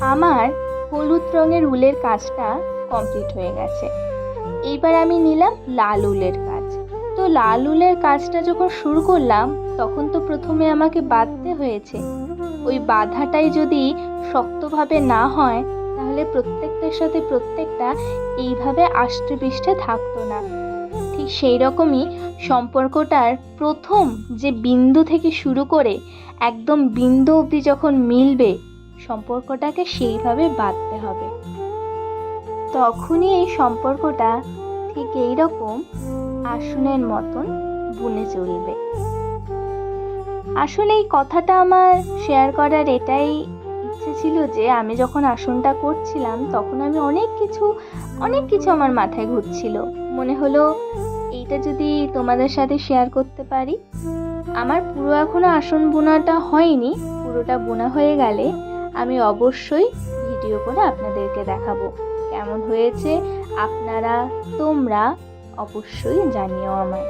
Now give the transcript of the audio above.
আমার হলুদ রঙের উলের কাজটা কমপ্লিট হয়ে গেছে। এইবার আমি নিলাম লাল উলের কাজ। তো লাল উলের কাজটা যখন শুরু করলাম, তখন তো প্রথমে আমাকে বাঁধতে হয়েছে। ওই বাঁধাটাই যদি শক্তভাবে না হয়, তাহলে প্রত্যেকটার সাথে প্রত্যেকটা এইভাবে আষ্টে পৃষ্ঠে থাকতো না। ঠিক সেই রকমই সম্পর্কটার প্রথম যে বিন্দু থেকে শুরু করে একদম বিন্দু অবধি যখন মিলবে, সম্পর্কটাকে সেইভাবে বাঁধতে হবে। তখনই এই সম্পর্কটা ঠিক এইরকম আসনের মতন বুনে চলবে। আসলে এই কথাটা আমার শেয়ার করার এটাই ইচ্ছে ছিল যে আমি যখন আসনটা করছিলাম, তখন আমি অনেক কিছু আমার মাথায় ঘুরছিল। মনে হলো এইটা যদি তোমাদের সাথে শেয়ার করতে পারি। আমার পুরো এখনো আসন বোনাটা হয়নি, পুরোটা বোনা হয়ে গেলে আমি অবশ্যই ভিডিও করে আপনাদেরকে দেখাবো কেমন হয়েছে। তোমরা অবশ্যই জানিও আমায়।